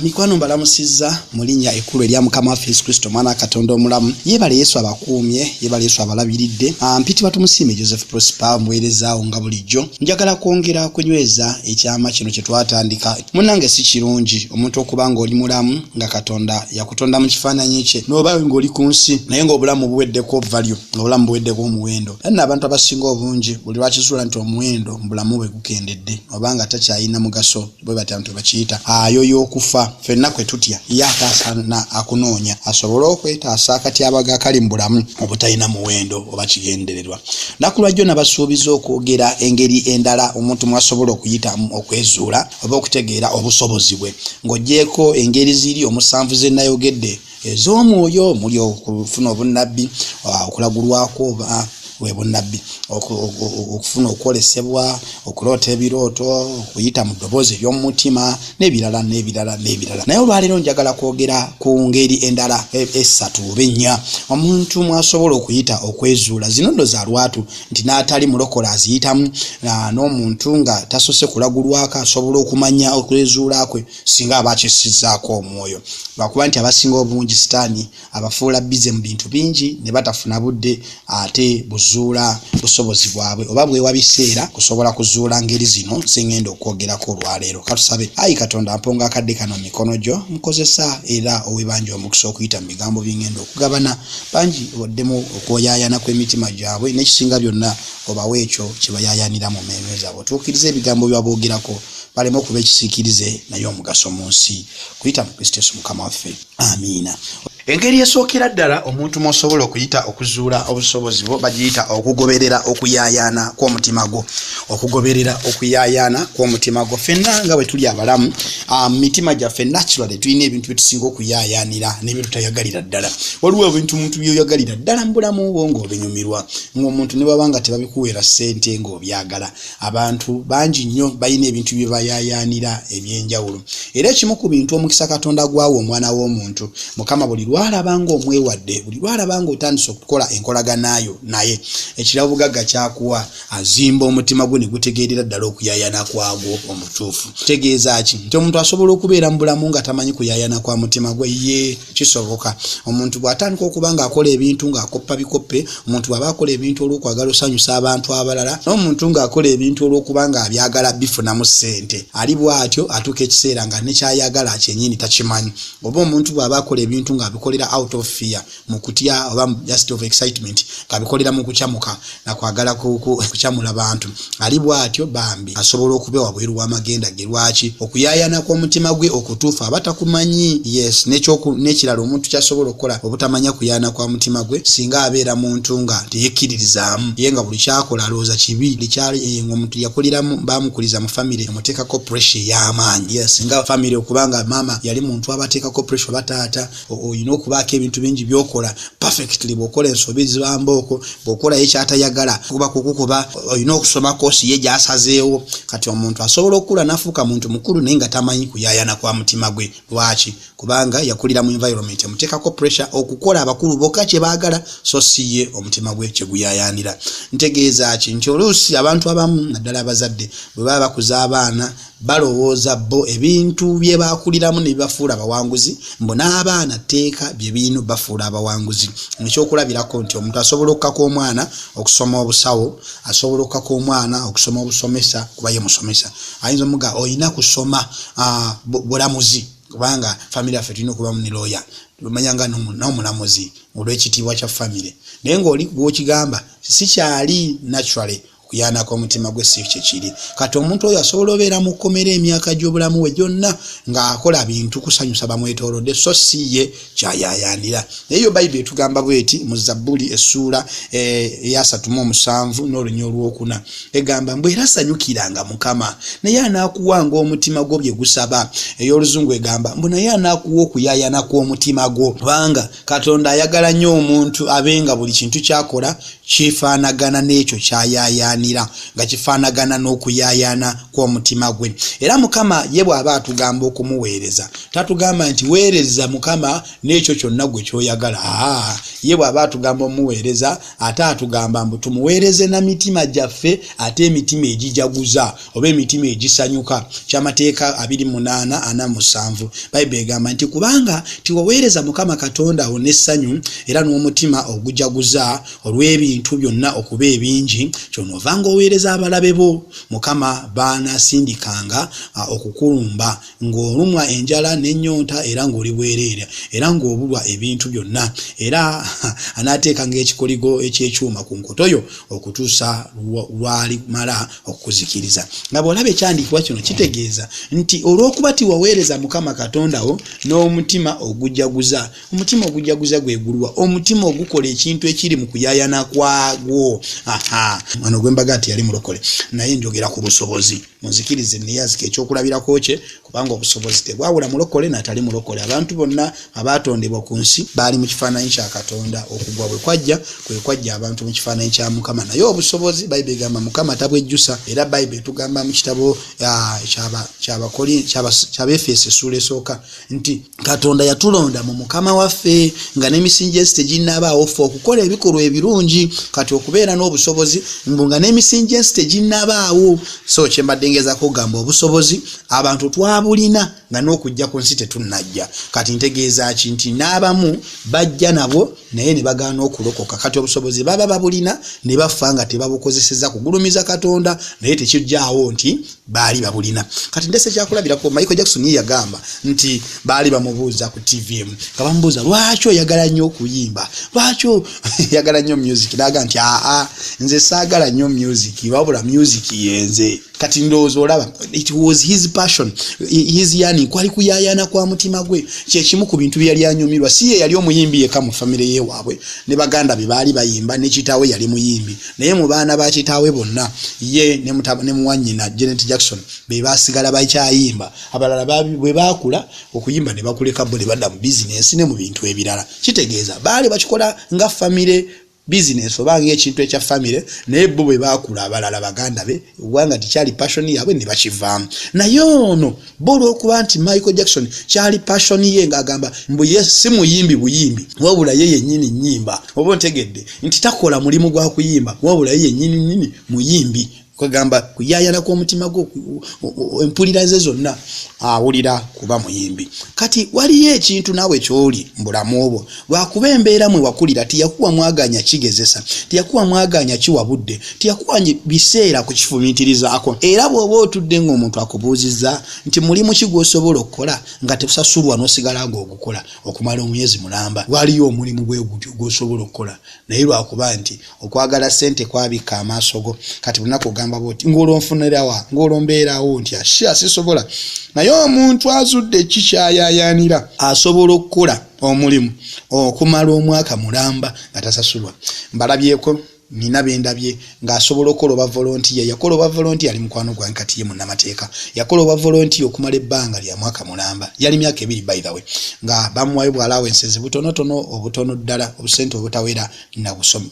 Mikwano mbalamusizza mu linnya ekkulu erya Mukama waffe Yesu Kristo mwana Katonda omulamu. Yeebale Yesu abakuumye, yeebale Yesu abalabiridde. Mpitibwa tumusiime Joseph Prosper muweerezaawo nga bulijjo. Njagala kwongera kunyweza ekyama kino kye twatandika. Munnange si kirungi omuntu okuba ng'oli mulamu nga Katonda yakutonda mu kifaananyi kye n'oba ng'oli ku nsi naye ng'obulamu buweddeko value, ng'obulamu buweddeko omuwendo. Era abantu abasinga obungi buli lwakizuula nti omuwendo mu bulamu bwe gukendedde oba nga takyayina mugaso bwe batyantu bakiyita ayo y'okufa. Ffenna kwe tutya ye ataasana akunoonya asobole okwetaasa akatyabaga akali mu bulamu obutalina muwendo oba kigendererwa. Nakulwajjo nabasuubiza okwogera engeri endala omuntu mwasobola okuyitamu okwezuula oba okutegeera obusobozi bwe ng'oggyeko engeri ziri omusanvu ze nayogedde ez'omwoyo muli okufuna obunnabbi, okulagulwako oba webunnabbi, okufuna okwolesebwa, okuloota ebirooto, okuyita mu ddoboozi ery'omutima n'ebirala. Naye olwaleero njagala kwogera ku ngeri endala essatu oba ennya omuntu mwasobola okuyita okwezuula. Zino ndo za lwatu nti n'atali mulokola aziyitamu, n'omuntu nga tasose kulagulwako asobola okumanya okwezuula kwe singa aba akissizzaako omwoyo. Lwakuba nti abasinga obungi sitaani abafuula bize mu bintu bingi ne batafuna budde ate zuula busobozi bwabwe oba bwewa biseera kusobola kuzuula ngeri zino zingenda okwogerako olwaleero. Katusabe ayi Katonda mponga akadde kano mikono gyo mukozesa era owebanja omukisa okuyita mu bigambo bingenda okugabana bangi oddemu okwoyaayana kw'emitima gyabwe n'ekisinga byonna obawe ekyo kye bayaayanira mu mmeeme zaabwe. Tuukirize ebigambo byaboogerako baleme okuba ekisiikirize naye omugaso mu nsi kuyita mu Kristo Yesu Mukama waffe. Amiina. Engeri esookera ddala omuntu mwosobola okuyita okuzuula obusobozi bwo bagiyita okugoberera okuyaayaana kw'omutima gwo. Okugoberera okuyaayaana kw'omutima gwo. Ffenna nga bwe tuli abalamu mitima gyaffe naturally tulina ebintu bye tusinga okuyaayaanira n'ebyo tutayagalira ddala. Waliwo ebintu omuntu byoyagalira ddala mu bulamu bwo ng'obinyumirwa, ng'omuntu ne baba nga tebabikuweera ssente ng'obyagala. Abantu bangi nnyo balina ebintu bye bayaayaanira eby'enjawulo. Era ekimu ku bintu omukisa Katonda gwawo omwana w'omuntu Mukama buli lwalabanga omwewadde, buli lwalabanga otandise okukola enkolaganayo naye ekirabo bugagga kyakuwa azimba omutima gwe ne gutegeerera ddala okuyaayana kwagwo omutuufu. Kitegeeza ki? Nti omuntu asobola okubeera mu bulamu nga tamanyi kuyaayana kwa mutima gwe. Ye kisoboka. Omuntu bw'atandika okuba ng'akola ebintu ng'akoppa bikoppe, omuntu bw'aba akola ebintu olw'okwagala osanyusa abantu abalala, n'omuntu ng'akola ebintu olw'okuba ng'abyagala bifunamu ssente, ali bw'atyo atuuka ekiseera nga ne kyayagala kyennyini takimanyi. Oba omuntu bw'aba akola ebintu ng'abikolera out of fear, mu kutya oba just of excitement, ng'abikolera mu kukyamuka na kwagala kukyamula bantu, ali bw'atyo bambi asobola okubeera wabweru w'amagenda ge. Lwaki? Okuyaayana kw'omutima gwe okutuufu abatakumanyi. Yes, n'ekirala omuntu kyasobola okukola obutamanya kuyaayana kwa mutima gwe singa abeera muntu nga teyekkiririzaamu, ye nga buli kyakola alowooza kibi. Omuntu yakuliramu bamukuliza mu family emuteekako pressure y'amaanyi. Yes, nga family okubanga mama yali muntu abateekako pressure bataata, oyina okubaako ebintu bingi byokola perfectly. Bw'okola ensobi zibambooko, bw'okola yekyatayagala kuba kukukuba, oyina okusoma koosi ye gy'asazeewo. Kati omuntu asobola okukula n'afuuka muntu mukulu naye nga tamanyi kuyaayana kwa mutima gwe. Lwaki? Kubanga yakulira mu environment emuteekako pressure okukola abakulu bokka kye baagala, so si ye omutima gwe kye guyaayaanira. Ntegeeza ki? Nti oluusi abantu abamu naddala abazadde bwe baba bakuza abaana balowooza bo ebintu bye baakuliramu ne bibafuula abawanguzi, mbo n'abaana tteeka bye bino bafuula abawanguzi. Ekyokulabirako nti omuntu asobola okukaka omwana okusoma obusawo, asobola okukaka omwana okusoma obusomesa kuba ye musomesa. Ayinza omuga oyina kusoma bulamuzi kubanga family yaffe tulina okuba mu lawyer, tumanyanga n'omulamuzi olw'ekitiibwa kya family. Naye ng'oli gw'okigamba si kyali naturally kuyaana kw'omutima gwe si kye kiri. Kati omuntu oyo asobola obeera mu kkomera emyaka gy'obulamu we gyonna ng'akola bintu kusanyusa bamwetoolodde, so si ye kyayaayaanira. Naye yo Bayibuli etugamba bweti mu Zabbuli essuula eya 37 n'olunya olwokuna egamba mbu era sanyukiranga Mukama naye anaakuwanga omutima gwo bye gusaba. Ey'oluzungu egamba mbu naye anaakuwa okuyaayana kw'omutima gwo. Kubanga Katonda ayagala nnyo omuntu abenga buli kintu ky'akola kifaanagana n'ekyo kyayayaanira nga kifaanagana n'okuyaayaana kw'omutima gwe. Era Mukama ye bw'aba atugamba okumuweereza tatugamba nti weereza Mukama n'ekyo kyonna gwe ky'oyagala. Ye bw'aba atugamba omuweereza ate atugamba mbu tumuweereze na mitima gyaffe ate emitima egijaguza oba emitima egisanyuka. Kyamateeka 28:47 Bayibuli egamba nti kubanga tiwaweereza Mukama Katonda wo n'essanyu era n'omutima ogujaguza olw'ebintu byonna okuba ebingi kyonoovanga oweereza abalabe bo. Mukama baanasindikanga okukulumba ng'olumwa enjala n'ennyonta era ng'oli bwereere era ng'obulwa ebintu byonna era anaateekanga ekikoligo eky'ekyuma ku nkoto yo okutuusa lwalimala okukuzikiriza. Nga bw'olaba ekyandiikibwa kino kitegeeza nti olw'okuba tiwaweereza Mukama Katonda wo n'omutima ogujaguza. Omutima ogujaguza gwe gulwa omutima ogukola ekintu ekiri mu kuyaayana kwagwo. Wano gwe mbaga ati yali mulokole naye njogera ku busobozi. Munzikirize neyazika ekyokulabirako kye kubanga obusobozi tebwawula mulokole n'atali mulokole. Abantu bonna abaatondebwa ku nsi baali mu kifaananyi kya Katonda. Okugwa bwe kwajja abantu mu kifaananyi kya Mukama. Naye obusobozi Bayibuli egamba Mukama tabwejjusa. Era Bayibuli tugamba mu kitabo ky'Abefeso essula esooka nti Katonda yatulonda mu Mukama waffe nga n'emisingi ensi teginnabaawo ffe okukola ebikolwa ebirungi. Kati okubeera n'obusobozi nga n'emisingi ensi teginnabaawo. So kyembadde ngezaako okugamba obusobozi abantu twabulina nga n'okujja ku nsi tetunnajja. Kati ntegeeza ki nti n'abamu bajja nabo naye ne bagaana okulokoka. Kati obusobozi baba babulina ne bafa nga tebabukozeseza kugulumiza Katonda naye tekijjaawo nti baali babulina. Kati ndese kyakulabirako Michael Jackson ye yagamba nti baali bamubuuza ku TVM nga bamubuuza lwaki oyagala nnyo okuyimba, lwaki oyagala nnyo music, n'agamba nti nze saagala nnyo music wabula music yenze. Kati ndowooza olaba it was his passion, his yearning, kwali kuyaayana kwa mutima gwe. Kyekimu ku bintu byali anyumirwa. Si ye yali omuyimbi yeka mu famire ye waabwe ne baganda be baali bayimba ne kitaawe yali muyimbi naye mu baana ba kitaawe bonna ye ne muwanyina Janet Jackson be basigala bakyayimba. Abalala bwe baakula okuyimba ne bakuleka bo ne badda mu business ne mu bintu ebirala. Kitegeeza baali bakikola nga famire business obange ekintu ekya family naye bo bwe baakula abalala baganda be wanga tikyali passion yaabwe ne bakivaamu. Naye ono bo olw'okuba nti Michael Jackson kyali passion ye ng'agamba mbu ye si muyimbi buyimbi wabula ye yennyini nnyimba. Oba ontegedde nti takola mulimu gwa kuyimba wabula ye yennyini muyimbi. Kwegamba kuyaayana kw'omutima gwo empulira ze zonna awulira kuba muyimbi. Kati waliyo ekintu naawe kyoli mbulamu obwo lwakuba embeera mwe wakulira tiyakuwa mwaganya kigezesa, tiyakuwa mwaganya kiwabudde, tiyakuwa biseera ku kifumiitirizaako. Era bw'oba otudde ng'omuntu akubuuzizza nti mulimu ki gw'osobola okukola nga tebusasulwa n'osigala ng'ogukola okumala omwezi mulamba, waliyo omulimu gwe gutyo gw'osobola okukola naye lwakuba nti okwagala ssente kwabikka amaaso go. Kati bunaku boti ng'olonfunirawa ng'olombeerawo nti asisobola. Naye omuntu azudde kikyayayanira asobola okukola omulimu okumala omwaka mulamba nga tasasulwa. Mbalabyeko nina bendabye ng'asobola okukola oba volontiya. Yakola oba volontiya ali mukwano gwange kati ye munnamateeka. Yakola oba volontiya okumala ebbanga lya mwaka mulamba. Yali myaka 2 by the way. Nga bamuwayo bw'alawense butonotono obutono ddala obusente obutawera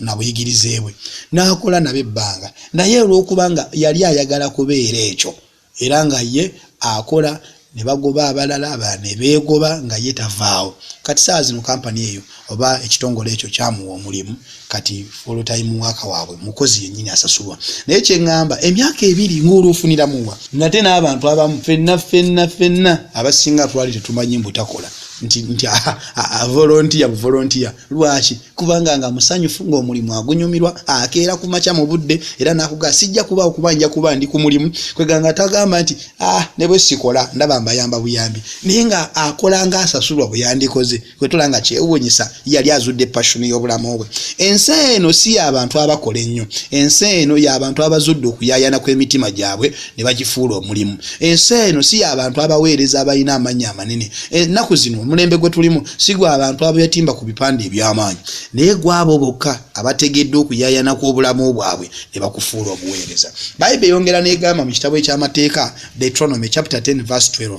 na buyigirize bwe. N'akola nabo ebbanga. Naye olw'okubanga yali ayagala kubeera ekyo era nga ye akola ne bagoba abalala ne beegoba nga ye tavaawo. Kati saa zino kampani eyo oba ekitongole ekyo kyamuwa omulimu kati full time waka waabwe mukozi yennyini asasulwa. Naye kye ngamba emyaka 2 ng'olwofuniramuwa nate n'abantu abamu ffenna abasinga twali tetumanyi mbutakola nti volontiya lwaki kubanga nga musanyufu ng'omulimu agunyumirwa akeera ku makya mu budde era n'akugaa sijja kuba okubanja kuba ndi ku mulimu kweganga tagamba nti ne bwe sikola ndaba mbayamba buyambi naye nga akola nga asasulwa bwe yandikoze kwe tulanga kyewuunyisa yali azudde passion y'obulamu bwe. Ensi eno si y'abantu abakola ennyo, ensi eno y'abantu abazudde okuyaayana kw'emitima gyabwe ne bagifuula omulimu. Ensi eno si y'abantu abaweereza abalina amannya amanene. Ennaku zino omulembe gwe tulimu si gwa abantu abeetimba ku bipande eby'amaanyi naye gwabo bokka abategedde okuyaayana kw'obulamu bwabwe ne bakufuula obuweereza. Bayibuli eyongera n'egamba mu kitabo eky'amateeka Deuteronomy chapter 10 verse 12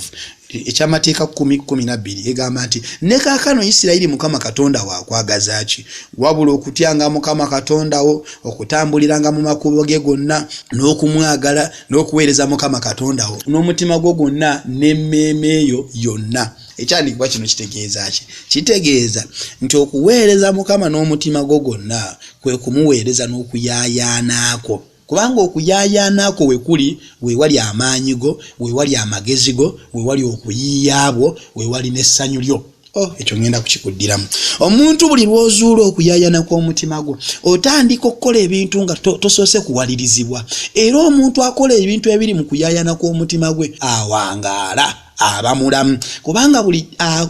ekyamateeka 10:12 egamba nti ne kaakano Isirayiri Mukama Katonda waakwagaza ki wabula okutyanga Mukama Katonda wo okutambuliranga mu makubo ge gonna n'okumwagala n'okuweereza Mukama Katonda wo n'omutima gwo gwonna n'emmeeme yo yonna. Ekyandikibwa kino kitegeeza ki? Kitegeeza nti okuweereza Mukama n'omutima gwo gwonna kwe kumuweereza n'okuyaayaanaako. Kubanga okuyaayaanaako we kuli we wali amaanyi go, we wali amagezi go, we wali okuyiiya bwo, we wali n'essanyu lyo. Ekyo ngenda kukikuddiramu. Omuntu buli lw'ozuula okuyaayana kw'omutima gwo otandika okukola ebintu nga tosoose kuwalirizibwa. Era omuntu akola ebintu ebiri mu kuyaayana kw'omutima gwe awangaala aba mulamu. Kubanga buli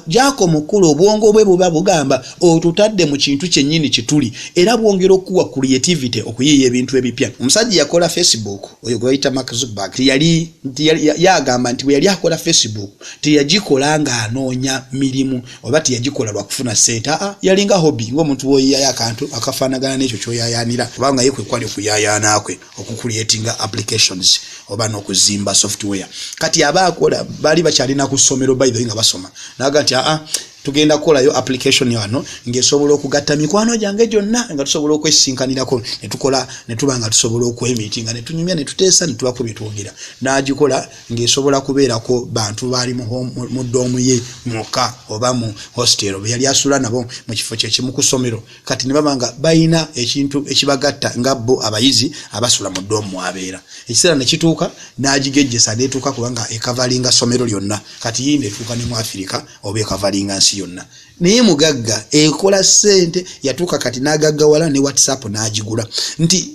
jako mukulu obwongo bwe buba bugamba otutadde mu kintu kyennyini kituli era bwongera okuwa creativity okuyiiya ebintu ebipya. Omusajja yakola Facebook oyo gwayita Mark Zuckerberg yagamba nti bwe yali akola Facebook teyagikola nga anoonya mirimu oba teyagikola lwa kufuna ssente. Yalinga hobby ng'omuntu woyiyayo akantu akafaanagana n'ekyo ky'oyaayaanira kubanga ye kwe kwali okuyaayanaakwe okucreatinga applications oba n'okuzimba software. Kati aba akola bali bakyalina ku ssomero by the way nga basoma naga nti tugenda kukolayo application yano ng'esobola okugatta mikwano gyange gyonna nga tusobola okwesinkanirako ne tukola ne tuba nga tusobola okwemitinga ne tunyumya ne tuteesa ne tubako bye twogera. N'agikola ng'esobola kubeerako bantu baali mu ddoomu ye mwokka oba mu hostel bwe yali asula nabo mu kifo kye kimu ku ssomero. Kati ne baba nga bayina ekintu ekibagatta nga bo abayizi abasula mu ddoomu abeera. Ekiseera ne kituuka n'agigejjesa n'etuuka kubanga ekavalinga ssomero lyonna. Kati yindi etuuka ne mu Afirika oba ekavalinga nsi yonna. Naye mugagga ekola ssente yatuuka kati n'agaggawala ne WhatsApp n'agigula. Nti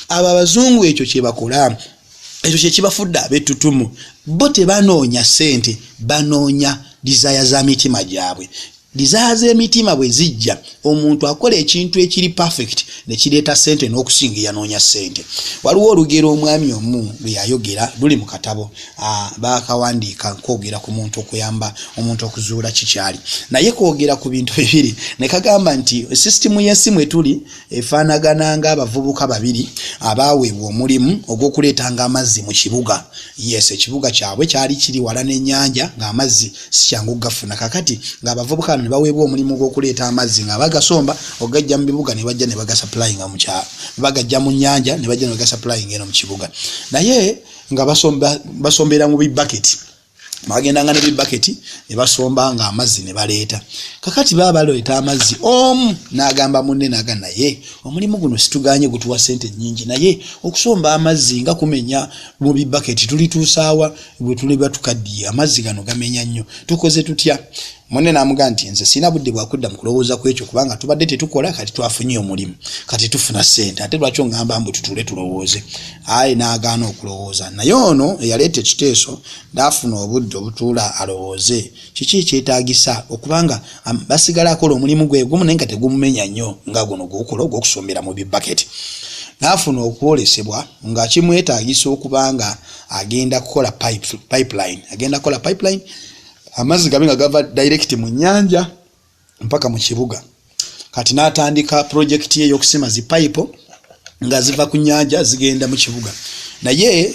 abo abazungu ekyo kye bakola ekyo kye kibafudde ab'ettutumu. Bo tebanoonya ssente banoonya desire za mitima gyabwe. Desire z'emitima bwe zijja omuntu akola ekintu ekiri perfect ne kireeta ssente n'okusinga yanoonya ssente. Waliwo olugero omwami omu lwe yayogera luli mu katabo baakawandiika kwogera ku muntu okuyamba omuntu okuzuula kikyali. Naye kwogera ku bintu bibiri ne kagamba nti sisitimu y'ensimu etuli efaanagana ng'abavubuka babiri abaaweebwa omulimu ogw'okuleetanga amazzi mu kibuga. Yes, ekibuga kyabwe kyali kiri wala n'ennyanja ng'amazzi si kyangu gafuna. Kakati ng'abavubuka ne baweebwa omulimu gw'okuleeta amazzi nga bagasomba ogajja mu bibuga ne bajja ne bagasapplyinga mu kyalo, bagajja mu nnyanja ne bajja ne bagasapplyinga eno mu kibuga. Naye nga basombera mu bibaketi bagendanga ne bibaketi ne basomba nga amazzi ne baleeta. Kakati baba baleeta amazzi omu n'agamba munne n'agamba naye omulimu guno situganye gutuwa ssente nnyingi naye okusomba amazzi nga kumenya mu bibaketi tulituusaawa bwe tuli batukaddiye amazzi gano gamenya nnyo tukoze tutya? Munne n'amugamba nti nze sina budde bwa kudda mu kulowooza ku ekyo kubanga tubadde tetukola kati twafunye omulimu kati tufuna ssente ate lwaki ongamba mbu tutule tulowooze? Ayi n'agaana okulowooza. Naye ono eyaleeta ekiteeso n'afuna obudde obutuula alowooze kiki kyetaagisa okubanga basigala akola omulimu gwe gumu naye nga tegumumenya nnyo nga guno gw'okola ogw'okusombera mu bibaketi. N'afuna okwolesebwa nga kimwetaagisa okubanga agenda kukola pipeline. Agenda kukola pipeline amazzi gabe nga gava direct mu nnyanja mpaka mu kibuga. Kati n'atandika project ye y'okusima zi pipe nga ziva ku nnyanja zigenda mu kibuga. Naye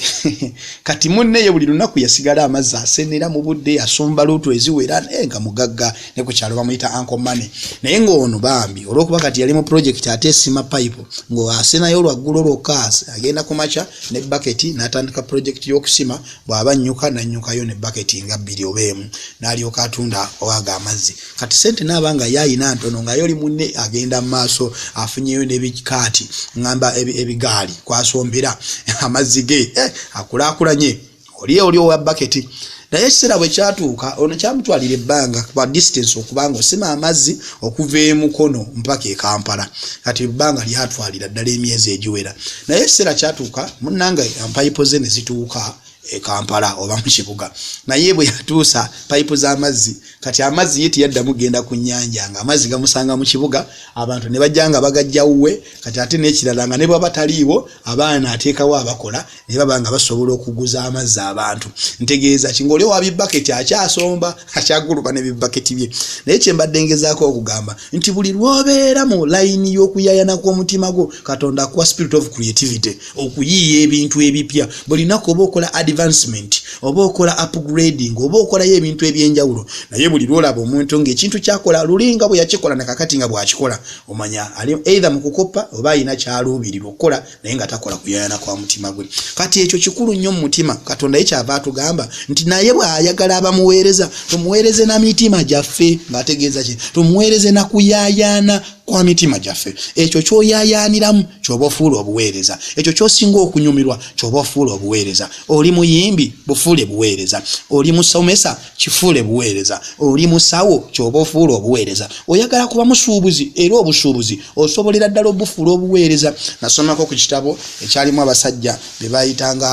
kati munne ye buli lunaku yasigala amazzi asenera mu budde asomba lutu eziwera nga mugagga ne ku kyalo bamuyita Uncle Money. Naye ng'ono bambi olw'okuba kati yali mu project ate esima pipe ngo asenayo lwaggulo lwokkaasi agenda ku makya ne baketi n'atandika project y'okusima bw'aba nnyuka n'annyukayo ne baketi nga bbiri oba emu n'alyoka atunda owaga amazzi. Kati ssente n'abanga yayina ntono nga yoli munne agenda mu maaso afunyeyo n'ebikaati ngamba ebigaali kwasombera amazzi ge akulaakulanye oli owa baketi. Naye ekiseera bwe kyatuuka ono kyamutwalira ebbanga kwa distance okubanga osima amazzi okuva emukono mpaka e Kampala. Kati ebbanga lyatwalira ddala emyezi egiwera. Naye ekiseera kyatuuka munnanga empayipo ze ne zituuka e Kampala oba mu kibuga. Naye bwe yatuusa pipe z'amazzi kati amazzi ye teyaddamu genda ku nnyanja nga amazzi gamusanga mu kibuga abantu ne bajjanga bagajja uwe. Kati ate n'ekirala nga ne bw'aba taliiwo abaana ateekawo abakola ne baba nga basobola okuguza amazzi abantu. Ntegeeza kingoli wa bibaketi akyasomba akyagulupa ne bibaketi bye. Naye kye mbadde ngezaako okugamba nti buli lw'obeera mu layini y'okuyayana kw'omutima gwo Katonda akuwa spirit of creativity okuyiiya ebintu ebipya. Buli lunaku oba okola advancement oba okola upgrading oba okola ebintu ebyenjawulo naye buli lwolaba omuntu ng'ekintu kyakola lulinga bwe yakikola nakakati nga bwakikola omanya ali either mu kukopa oba ayina kyaluubirirwa okukola naye nga takola kuyaayana kwa mutima gwe kati ekyo kikulu nnyo mu mutima Katonda ye kyava atugamba nti naye bw'ayagala abamuweereza tumuweereze na mitima gyaffe ng'ategeeza ki tumuweereze na kuyaayana kwa mitima gyaffe ekyo kyoyaayaaniramu ky'oba ofuula obuweereza ekyo ky'osinga okunyumirwa ky'oba ofuula obuweereza oli muyimbi bufuule buweereza oli musomesa kifuule buweereza oli musawo ky'oba ofuula obuweereza oyagala kuba musuubuzi era obusuubuzi osobolera ddala obufuula obuweereza nasomako ku kitabo ekyalimu abasajja be bayitanga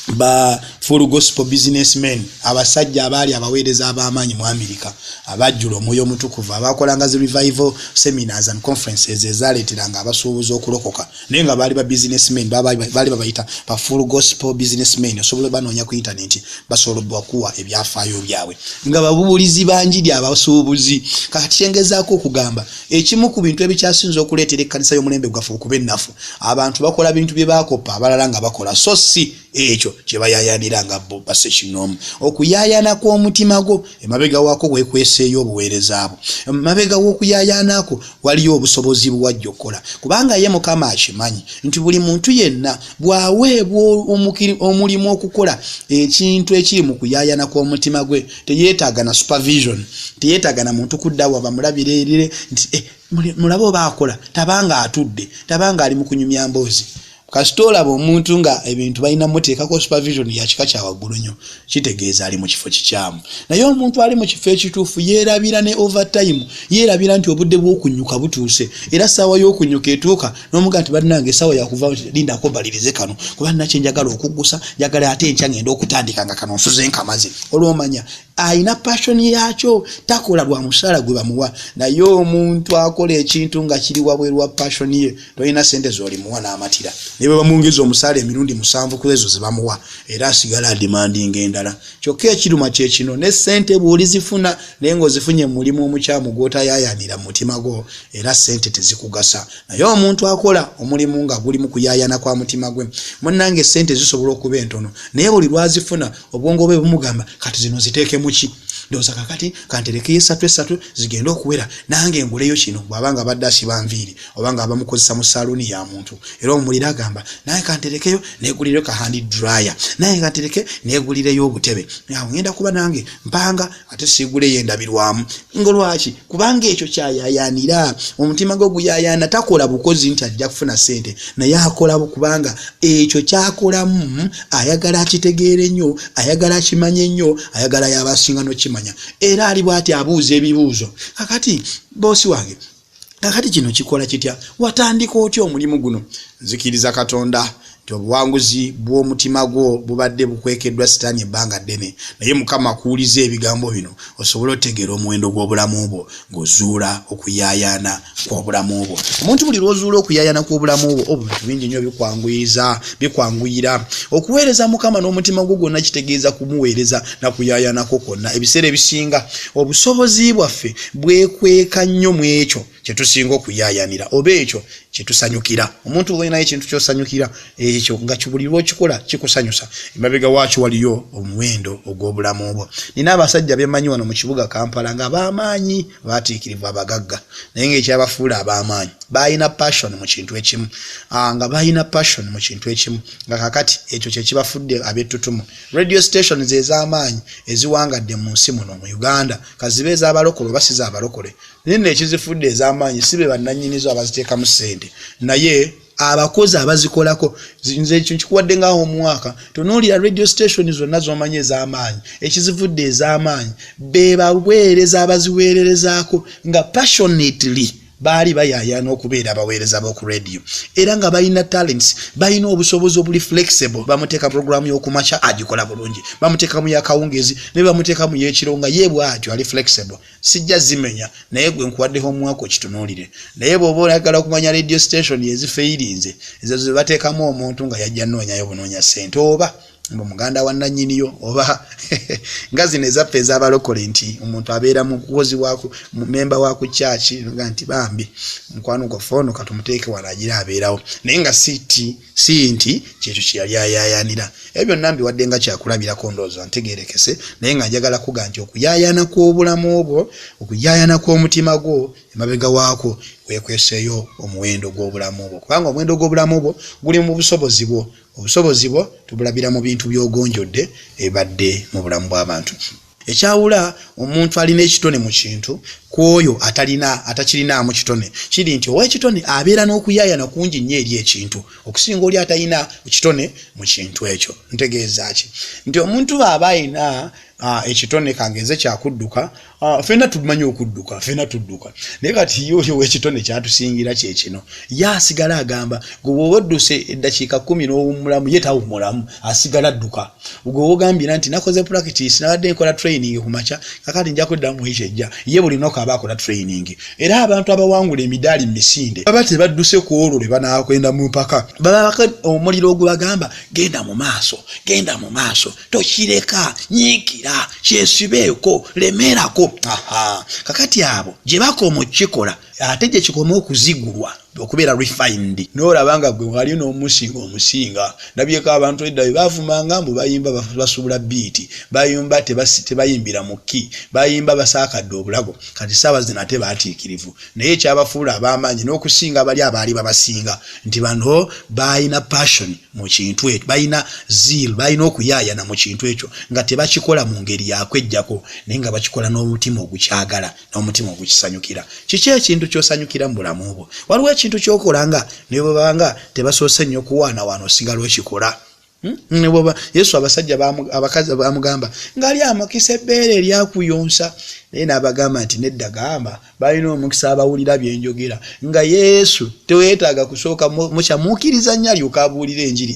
ba full gospel businessmen abasajja abaali abaweereza ab'amaanyi mu America abajjula omwoyo omutukuvu abakolanga zi revival seminars and conferences ezaleeteranga abasuubuzi okulokoka naye nga baali ba businessmen baali babayita ba full gospel businessmen osobola banoonya ku internet basobola okuwa ebyafaayo byabwe nga babuulizi banjiri abasuubuzi kati kyengezaako okugamba ekimu ku bintu ebikyasinza okuleetera ekkanisa y'omulembe gwaffe okuba ennafu abantu bakola bintu bye baakopa abalala nga bakola so si ekyo kye bayaayaaniranga bo bassekinomu okuyaayana kw'omutima gwo emabega waako weekweseeyo obuweereza bwo emabega w'okuyaayaanako waliyo obusobozi buwajja okukola kubanga ye Mukama akimanyi nti buli muntu yenna bw'aweebwa omulimu okukola ekintu ekiri mu kuyaayana kw'omutima gwe teyeetaaga na supervision teyeetaaga na muntu kuddawo bamulabirire nti mulabe oba akola tabanga atudde tabanga ali mu kunyumya mboozi kasitola omuntu nga ebintu balina muteekako supervision ya kika kya waggulu nnyo kitegeeza ali mu kifo kikyamu naye omuntu ali mu kifo ekituufu yeerabira ne overtime yeerabira nti obudde bw'okunyuka butuuse era ssaawa y'okunyuka etuuka n'omuga nti bannange essaawa yakuva lindako balirize kano kuba nina kye njagala okuggusa njagala ate enkya ngenda okutandika nga kano nsuze nkamaze olwomanya ayina passion yakyo takola lwa musaala gwe bamuwa naye omuntu akola ekintu nga kiri wabweru wa passion ye tolina sente z'olimuwa n'amatira niba bamwongeza omusaala emirundi 7 ku ezo ze bamuwa era asigala demanding endala kyokka ekiruma kye kino ne sente bw'olizifuna naye ng'ozifunye mu mulimu omukyamu gw'otayaayanira mu mutima gwo era sente tezikugasa naye omuntu akola omulimu nga guli mu kuyaayana kwa mutima gwe munnange sente zisobola okuba entono naye buli lwazifuna obwongo bwe bumugamba kati zino ziteeke muki ndoza kakati kantereke 3 zigenda okuwera nange nguleyo kino bwabanga badde asiba nviiri obanga abamukozesa mu saluni ya muntu era omulira agamba naye kanterekeyo negulireyo ka hand dryer naye kantereke negulireyo obutebe awo ngenda kuba nange mpanga ate sigule yendabirwamu ngolwaki kubanga ekyo kyayayanira omutima gwo guyayana takola bukozi nti ajja kufuna sente naye akola kubanga ekyo kyakolamu ayagala akitegeere nnyo ayagala akimanye nnyo ayagala yabasinga no kimanya era ali bwati abuuza ebibuuzo kakati bosi wange kakati kino kikola kitya watandika otya omulimu guno nzikiriza Katonda nti obuwanguzi bw'omutima gwo bubadde bukwekeddwa sitaani ebbanga ddene naye Mukama akuuliza ebigambo bino osobola otegeera omuwendo gw'obulamu bwo ng'ozuula okuyaayana kw'obulamu bwo omuntu buli lw'ozuula okuyaayana kw'obulamu bwo bintu bingi nnyo bikwanguyira okuweereza Mukama n'omutima gwo gwonna kitegeeza kumuweereza na kuyaayanako kwonna ebiseera ebisinga obusobozi bwaffe bwekweka nnyo mu ekyo kye tusinga okuyaayanira oba ekyo kye tusanyukira omuntu olina ekintu ky'osanyukira ekyo nga buli lw'okikola kikusanyusa emabega waakyo waliyo omuwendo ogw'obulamu bwo nina abasajja bemanyi wano mu kibuga Kampala nga ab'amaanyi baatiikirivu abagagga naye ng'ekyabafuula ab'amaanyi balina passion mu kintu ekimu nga balina passion mu kintu ekimu nga kakati ekyo kye kibafudde ab'ettutumu radio stations ez'amaanyi eziwangadde mu nsi muno mu Uganda kazibe ez'abalokole oba si z'abalokole nino ekizifudde ez'amaanyi si be bannannyinizo abaziteekamu ssente naye abakozi abazikolako nze ekyo kikuwadde ng'aho omwaka tunuulira radio station zonna z'omanyi ez'amaanyi ekizivudde ez'amaanyi be baweereza abaziweererezaako nga passionately baali bayaayana okubeera abaweereza b'oku radio era nga balina talents balina obusobozi obuli flexible bamuteeka programu y'okumakya agikola bulungi bamuteekamu yakawungezi ne bamuteekamu y'ekiro nga ye bw'atyo ali flexible sijja zimenya naye gwe nkuwaddeho omwaka okitunuulire naye bw'oba oyagala okumanya radio station ezifeeyirinze ezo ze bateekamu omuntu nga yajja noonyayo bunoonya ssente oba muganda wa nannyiniyo oba nga zino ezaffe ez'abalokole nti omuntu abeera mukozi wako memba wa ku church nga nti bambi mukwano gwaffe ono katumuteeke wala agira abeerawo naye nga si nti kintu kyeyali ayayanira ebyo nambi wadde nga kyakulabirako ndowooza ntegeerekese naye nga njagala kuga nti okuyayana kw'obulamu obwo okuyayana kw'omutima gwo emabega waako wekweseeyo omuwendo gw'obulamu obwo kubanga omuwendo gw'obulamu obwo guli mu busobozi bwo obusobozi bwo tubulabira mu bintu by'ogonjodde ebadde mu bulamu bw'abantu ekyawula omuntu alina ekitone mu kintu kwoyo atakirinaamu kitone kiri nti ow'ekitone abeera n'okuyayana kungi nnyo eri ekintu okusinga oli atalina kitone mu kintu ekyo ntegeeza ki nti omuntu aba ayina ekitone kangenze kyakudduka fena tumanyi okudduka fena tudduka naye kati yo ow'ekitone kyatusingira kyekino yasigala agamba gwe bw'oba odduse eddakiika 10 n'owummulamu ye tawummulamu asigala adduka gwe wogambira nti nakoze practice nabadde nkola training ku makya kakati nja kuddamu ekyejja ye buli lunaku aba akola training era abantu abawangula emidaali mu misinde baba tebadduse ku olwo lwe banaakwenda mu mpaka baba omuliro ogubagamba genda mu maaso tokireka nyiikira kyesibeeko lemerako kakati abo gye bakoma okukikola ate gye kikoma okuzigulwa okubeera refined n'olabanga gwe wali n'omusinga ndabyeko abantu edda bavumanga mbu bayimba basubula biiti bayimba tebayimbira mu ki bayimba basaakadde obulago kati saawa zino ate baatiikirivu naye ekyabafuula ab'amaanyi n'okusinga bali abaali babasinga nti bano bayina passion mu kintu ekyo bayina zeal bayina okuyaayana mu kintu ekyo nga tebakikola mu ngeri yakwejjako naye nga bakikola n'omutima ogukyagala n'omutima ogukisanyukira kiki ekintu ky'osanyukira mu bulamu obwo waliwo ekintu kyokolanga ne bwebanga tebasoose nnyo kuwaanawaana osigala okikola ne bweba Yesu abasajja abakazi bamugamba ngali amakisa ebbeere eryakuyonsa naye n'abagamba nti nedda gamba balina omukisa abawulira byenjogera nga Yesu teweetaaga kusooka mukyamuukiriza nnyo alyoka abuulira enjiri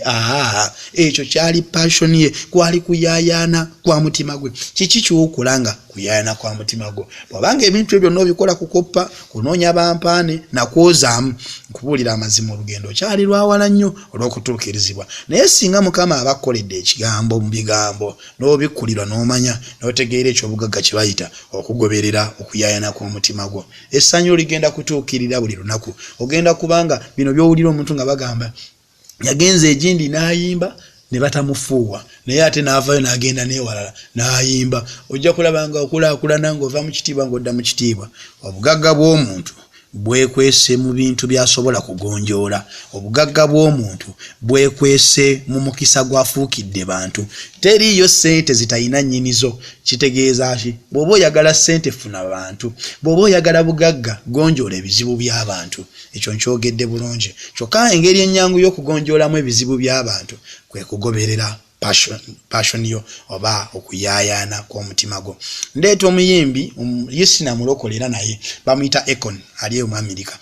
ekyo kyali passion ye kwali kuyaayana kwa mutima gwe kiki kyokulanga kuyaayana kwa mutima gwo bw'obanga ebintu ebyo n'obikola kukoppa kunoonya bampaane nakwozaamu kubuulira amazima olugendo kyali lwawala nnyo olw'okutuukirizibwa naye singa Mukama abakoledde ekigambo mu bigambo n'obikkulirwa n'omanya n'otegeera ekyobugagga kye bayita okugoberera okuyaayana kw'omutima gwo essanyu ligenda kutuukirira buli lunaku ogenda kubanga bino by'owulira omuntu nga bagamba yagenze egindi n'ayimba ne batamufuuwa naye ate n'avaayo n'agenda n'ewalala n'ayimba ojja kulabanga okulaakulana ng'ova mu kitiibwa ng'odda mu kitiibwa obugagga bw'omuntu bwekwese mu bintu byasobola kugonjoola obugagga bw'omuntu bwekwese mu mukisa gwafuukidde bantu teriiyo ssente zitayina nnyinizo kitegeeza ki bw'oba oyagala ssente funa bantu bw'oba oyagala bugagga gonjoola ebizibu by'abantu ekyo nkyogedde bulungi kyokka engeri ennyangu y'okugonjoolamu ebizibu by'abantu kwe kugoberera passion yo oba okuyaayana kw'omutima gwo ndeeta omuyimbi yesina mulokolera naye bamuyita Akon ali mu Amerika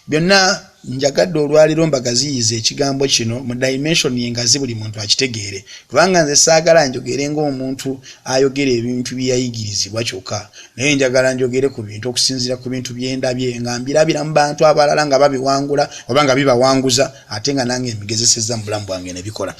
byonna njagadde olwaliro mbagaziyiza ekigambo kino mu dimension yengazi buli muntu akitegeere kubanga nze saagala njogere ng'omuntu ayogera ebintu byayigirizibwa kyokka naye njagala njogere ku bintu okusinziira ku bintu byendabye nga mbirabira mu bantu abalala nga babiwangula oba nga bibawanguza ate nga nange mbigezesezza mu bulamu bwange ne bikola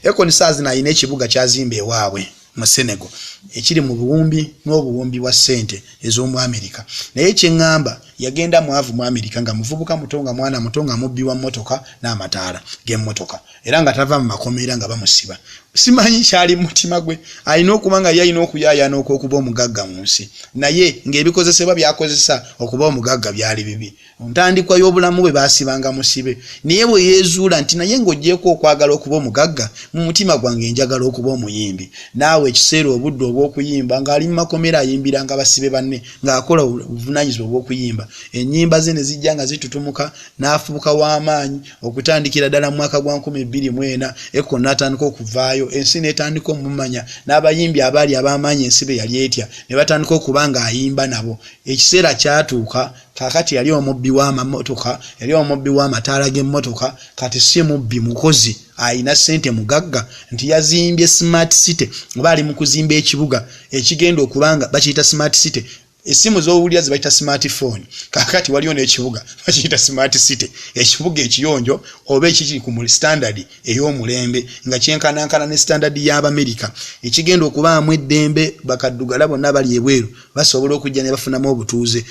Akon saazi nayina ekibuga kyazimba ewaabwe mu Senegal ekiri mu buwumbi n'obuwumbi bwa ssente ez'omu Amerika naye kyeŋŋamba yagenda mwavu mu Amerika nga muvubuka muto nga mwana muto nga mubbi wa mmotoka n'amataala g'emmotoka era nga tava mu makomera nga bamusiba simanyi kyali mutima gwe alina okuba nga yalina okuyaayana okuba omugagga mu nsi naye ng'ebikozesebwa byakozesa okuba omugagga byali bibi ntandikwa y'obulamu bwe baasibanga musibe naye bwe yeezuula nti naye ng'oggyeko okwagala okuba omugagga mu mutima gwange njagala okuba omuyimbi naawe ekiseera obudde obw'okuyimba ng'ali mu makomera ayimbiranga basibe banne ng'akola obuvunaanyizibwa obw'okuyimba ennyimba ze ne zijja nga zitutumuka n'afubuka w'amaanyi okutandikira ddala mu mwaka gwa 2024 Akon n'atandika okuvaayo ensi n'etandika omumanya n'abayimbi abaali ab'amaanyi ensi be yali etya ne batandika okuba nga ayimba nabo ekiseera kyatuuka kakati yali omubbi w'amamotoka yali omubbi w'amataala g'emmotoka kati si mubbi mukozi ayina ssente mugagga nti yazimbye smart city oba ali mu kuzimba ekibuga ekigenda okubanga bakiyita smart city Esimu z'owulira zibayita smartphone. Kakati waliyo n'ekibuga bakiyita smart city. Ekibuga ekiyonjo oba ekikiri ku standard ey'omulembe nga kyenkanankana ne standard y'Amerika. Ekigenda okubaamu eddembe bakaddugala bonna bali ebweru basobola okujja ne bafunamu obutuuze.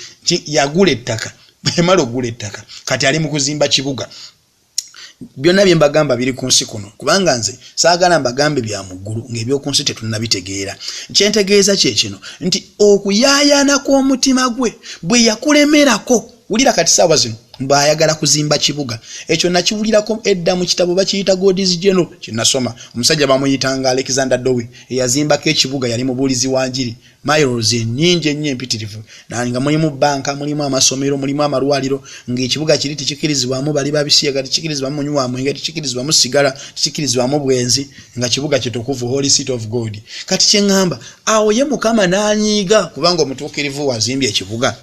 Yagula ettaka. Bemala ogula ettaka. Kati ali mu kuzimba kibuga. Byonna bye mbagamba biri ku nsi kuno kubanga nze saagala mbagambe bya muggulu ng'ebyoku nsi tetunnabitegeera. Kyentegeeza kye kino nti okuyaayana kw'omutima gwe bwe yakulemerako wulira kati saawa zino mbayagala kuzimba kibuga. Ekyo nakiwulirako edda mu kitabo bakiyita God's General kinasoma. Omusajja bamuyitanga Alexander Dowie eyazimbako ekibuga yali mubuulizi wa njiri. Miles nnyingi ennyo empitirivu nga mulimu banka mulimu amasomero mulimu amalwaliro ng'ekibuga kiri tikikirizibwamu bali babisiyaga tikikirizibwamu munywa mwenge tikikirizibwamu sigala tikikirizibwamu bwenzi nga kibuga kitukuvu Holy City of God. Kati kye ngamba awo ye Mukama n'anyiiga kubanga omutuukirivu wazimbye ekibuga.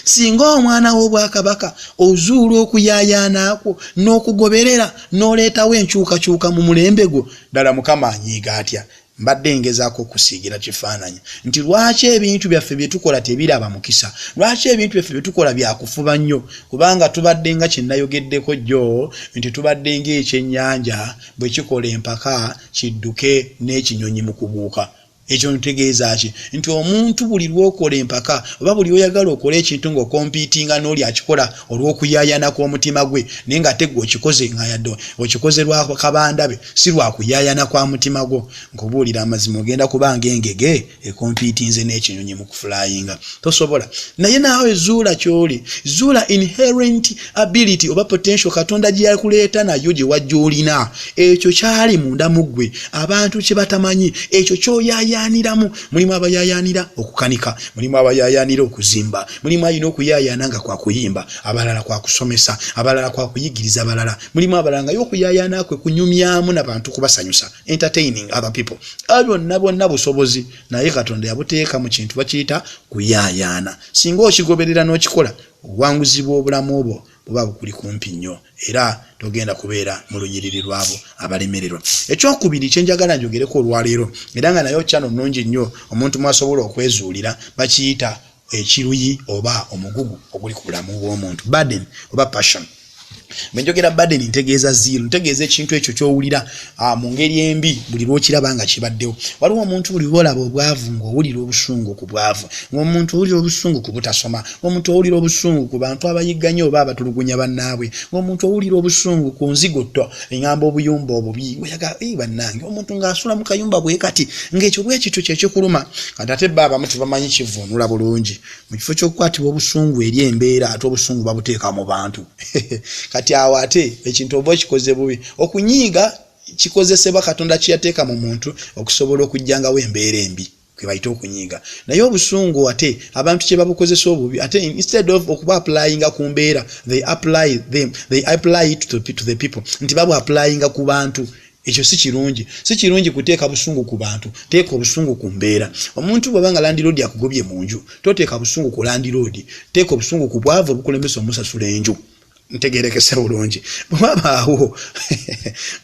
Singa omwana w'obwakabaka ozuula okuyaayaanaako n'okugoberera n'oleetawo enkyukakyuka mu mulembe gwo ddala Mukama anyiiga atya. Mbadde ngezaako okusiigira kifaananyi nti lwaki ebintu byaffe bye tukola tebiraba mukisa, lwaki ebintu byaffe bye tukola byakufuba nnyo, kubanga tubadde nga kye nayogeddeko jjo nti tubadde ng'ekyennyanja bwe kikola empaka kidduke n'ekinyonyi mu kubuuka. Ekyo ntegeeza ki nti omuntu buli lw'okola empaka oba buli oyagala okola ekintu ng'okompiitinga n'oli akikola olw'okuyaayana kw'omutima gwe naye nga tegwe okikoze nga yadde okikoze lwa kabandabe si lwa kuyaayana kwa mutima gwo. Nkubuulira amazima ogenda kubanga engege ekompiitinze n'ekinyonyi mu kufulayinga tosobola. Naye naawe zuula ky'oli, zuula inherent ability oba potential Katonda gye yakuleeta nayo gye wajja olina. Ekyo kyali munda mu ggwe abantu kye batamanyi ekyo ky'oyaaya mulimu abayaayanira okukanika, mulimu abayaayanira okuzimba, mulimu alina okuyaayana nga kwa kuyimba, abalala kwa kusomesa, abalala kwa kuyigiriza abalala, mulimu abalala nga y'okuyaayana kwe kunyumyamu n'abantu kubasanyusa, entertaining other people. Byonna bonna busobozi naye Katonda yabuteeka mu kintu bakiyita kuyaayana. Singa okigoberera n'okikola obuwanguzi bw'obulamu obwo buba bukuli kumpi nnyo era togenda kubeera mu lunyiriri lwabo abalemererwa. Ekyokubiri kye njagala njogereko olwaleero era nga nayo kyano nnungi nnyo omuntu mwasobola okwezuulira bakiyita ekiruyi oba omugugu oguli ku bulamu bw'omuntu, burden oba passion. Menjogera burden ntegeeza zero, ntegeeza ekintu ekyo ky'owulira mu ngeri embi buli lw'okiraba nga kibaddewo. Waliwo omuntu buli lw'olaba obwavu ng'owulira obusungu ku bwavu, ng'omuntu owulira obusungu ku butasoma, ng'omuntu owulira obusungu ku bantu abayigganya oba abatulugunya bannaabwe, ng'omuntu owulira obusungu ku nzigotto eŋŋamba obuyumba obubi oyaga bannange omuntu ng'asula mu kayumba bwe kati ng'ekyo bwe kityo kye kikuluma. Kati ate bba abamu tebamanyi kivuunula bulungi mu kifo ky'okukwatibwa obusungu eri embeera ate obusungu babuteeka mu bantu. Kati awo ate ekintu oba kikoze bubi okunyiiga kikozesebwa Katonda kyeyateeka mu muntu okusobola okujjangawo embeera embi kwe bayita okunyiiga. Naye obusungu ate abantu kye babukozesa obubi ate instead of okuba applyinga ku mbeera they apply it to the people nti babu applyinga ku bantu. Ekyo si kirungi, si kirungi kuteeka busungu ku bantu, teeka obusungu ku mbeera. Omuntu bw'abanga landlord akugobye mu nju toteeka busungu ku landlord, teeka obusungu ku bwavu obukulemesa omusasula enju. Ntegerekese bulungi bwabaawo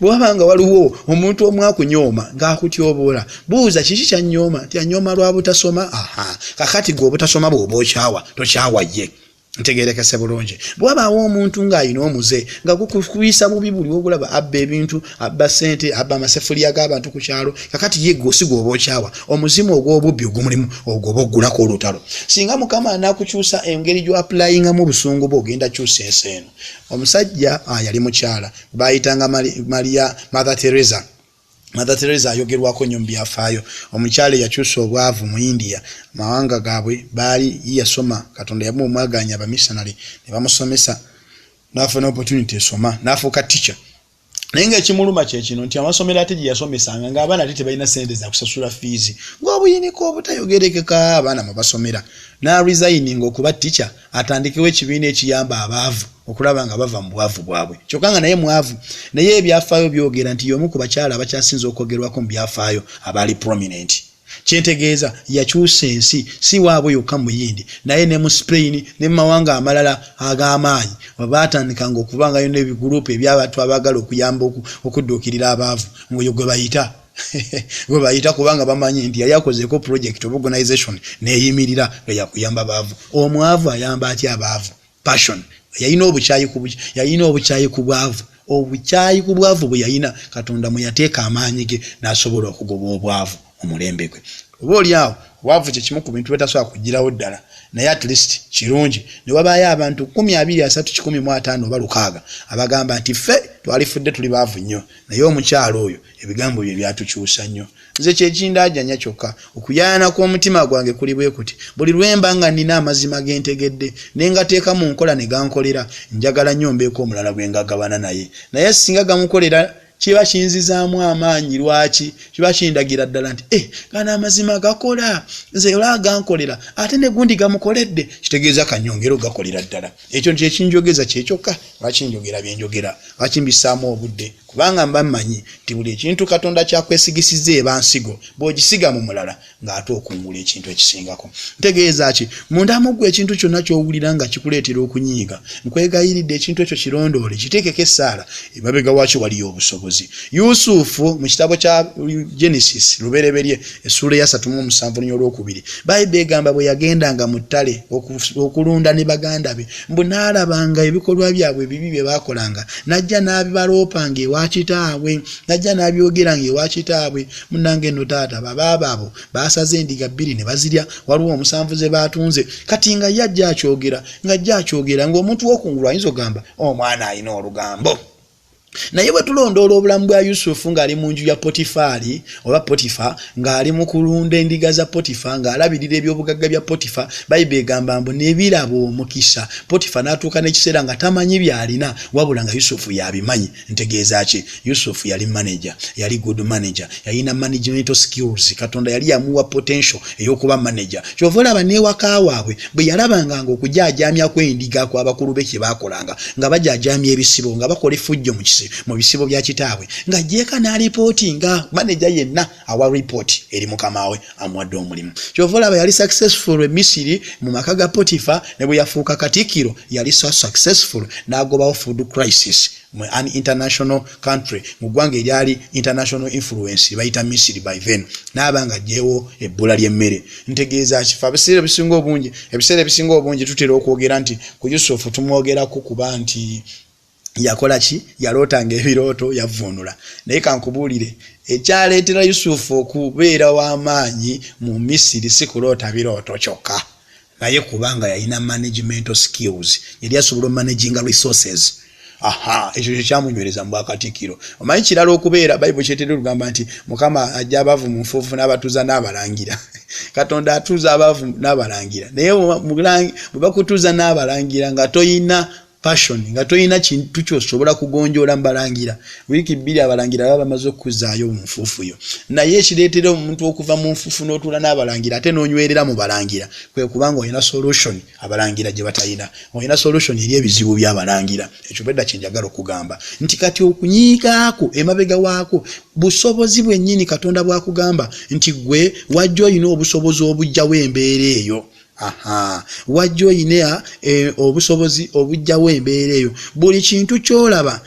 bwabanga waliwo omuntu omu akunyooma ng'akutyoboola buuza kiki kyannyooma nti anyooma lwa butasoma. Kakati gwe obutasoma bw'oba okyawa tokyawa ye. Ntegerekese bulungi bwabaawo omuntu ng'alina omuze nga gukuyisa bubi buli obulaba abba ebintu abba ssente abba amaseffuliya g'abantu ku kyalo. Kakati ye gwe si gw'oba okyawa omuzimu ogw'obubbi ogumulimu ogw'oba oggulako olutalo. Singa Mukama anakukyusa engeri gy'oapulayingamu obusungu bwe ogenda kyusa ensi eno. Omusajja yali mukyala baayitanga Mother Teresa. Mother Teresa ayogerwako nnyo mu byafaayo. Omukyala yakyusa obwavu mu India mawanga gaabwe baali yasoma Katonda yamumwaganya abamissionary ne bamusomesa n'afuna opportunity esoma n'afuuka teacher. Naye ng'ekimuluma kye kino nti amasomero ate gye yasomesanga ng'abaana ate tebalina ssente za kusasula fees ng'obuyiniko obutayogerekeka abaana mwe basomera. N'aresigning okuba teacher atandikewo ekibiina ekiyamba abaavu okulaba nga bava mu bwavu bwabwe. Kyokka nga naye mwavu naye ebyafaayo byogera nti y'omu ku bakyala abakyasinze okwogerwako mu byafaayo abaali prominent. Kyentegeeza yakyusa ensi si waabwe yokka mu yindi naye ne mu Spain ne mu mawanga amalala ag'amaanyi baatandikanga okubangayo n'ebigurupu eby'abantu abaagala okuyamba okudduukirira abaavu ng'oyo gwe bayita bwe bayita kubanga bamanyi nti yali akozeko project of organization neeyimirira nga yakuyamba baavu. Omwavu ayamba atya abaavu? Passion. Yalina obukyayi ku bwavu. Obukyayi ku bwavu bwe yalina Katonda mwe yateeka amaanyi ge n'asobola okugoba obwavu omulembe gwe. Oba oli awo obwavu kye kimu ku bintu betasobola kugirawo ddala, naye at least kirungi. Ne wabaayo abantu 203,150 oba 600 abagamba nti ffe twalifudde tuli baavu nnyo, naye omukyalo oyo ebigambo bye byatukyusa nnyo. Nze kyekindajanya kyokka okuyaana kw'omutima gwange kuli bwe kuti buli lwemba nga nina amazima gentegedde nengateeka mu nkola ne gankolera, njagala nnyo mbeeko omulala gwe ngagabana naye singa gamukolera kiba kinzizaamu amaanyi. Lwaki? Kiba kindagira ddala nti gana amazima gakola, nze ola gankolera ate ne gundi gamukoledde, kitegeeza kanyongero gakolera ddala. Ekyo kye kinjogeza kyekyoka. Lwaki njogera byenjogera? Lwaki mbisaamu obudde? Kubanga mba mmanyi nti buli ekintu Katonda kyakwesigisizza eba nsigo bw'ogisiga mu mulala ng'ate okungula ekintu ekisingako. Ntegeeza ki? Munda mu ggwe ekintu kyonna ky'owulira nga kikuleetera okunyiiga, nkwegayiridde ekintu ekyo kirondoole, kiteekeko essaala, emabega waakyo waliyo obusobozi. Yusufu mu kitabo kya Genesis lubereberye essula ya 37:2 Bayibuli egamba bwe yagendanga mu ttale okulunda ne baganda be, mbu n'alabanga ebikolwa byabwe bibi bye baakolanga, najja n'abibaloopanga ewa kitaabwe, najja n'abyogeranga ewa kitaabwe. Munnange nno taata babaabo baasaze endiga 2 ne bazirya, waliwo 7 ze baatunze. Kati nga yajja akyogera ng'omuntu w'okungulu ayinza ogamba omwana alina olugambo. Naye bwe tulondoola obulamu bwa Yusufu ng'ali mu nju ya Potifari oba Potifa, ng'ali mu kulunda endiga za Potifa, ng'alabirira ebyobugagga bya Potifa, Bayibuli egamba mbu n'ebirabo omukisa. Potifa n'atuuka n'ekiseera nga tamanyi by'alina, wabula nga Yusufu yabimanyi. Ntegeeza ki? Yusufu yali manager, yali good manager, yalina management skills. Katonda yali yamuwa potential ey'okuba manager. Kyova olaba n'ewaka waabwe bwe yalabanga ng'okujaajaamya kw'endiga kw'abakulu be kye baakolanga, nga bajaajaamya ebisibo, nga bakola effujjo mu bisibo bya kitaabwe, nga jeka na reportinga manager yenna awa report eri mukamawe amwadde omulimu. Kyova olaba yali successful e Misiri mu maka ga Potifa, ne bwe yafuuka Katikkiro yali so successful n'agobawo food crisis mu an international country, mu ggwanga eryali international influence bayita Misiri by then, n'abanga jeewo ebbula ly'emmere. Ntegeeza kifa ebiseera ebisinga obungi tutera okwogera nti ku Yusufu tumwogerako kuba nti yakola ki? Yalootanga ebirooto, yavvuunula. Naye kankubuulire ekyaleetera Yusufu okubeera w'amaanyi mu Misiri si kuloota birooto kyokka, naye kubanga yalina management skills, yali asobola managinga resources. Ekyo kyamunywereza mu Bwakatikkiro. Omanyi kirala okubeera Bayibuli kyetera olugamba nti Mukama ajja abavu mu nfuufu n'abatuuza n'abalangira. Katonda atuuza abavu n'abalangira, naye bwe bakutuuza n'abalangira nga toyina passion, nga toyina kintu kyosobola kugonjoola mbalangira, wiiki 2 abalangira baba bamaze okuzaayo mu nfuufu yo. Naye ekireetera omuntu okuva mu nfuufu n'otuula n'abalangira ate n'onywerera mu balangira kwe kubanga olina solution abalangira gye batayina, olina solution eri ebizibu by'abalangira. Ekyo bedda kye njagala okugamba nti kati okunyiikaako emabega waako busobozi bwennyini Katonda bwakugamba nti gwe wajja olina obusobozi obujjawo embeera eyo. Wajja oyina obusobozi obujjawo embeera eyo. Buli kintu kyolaba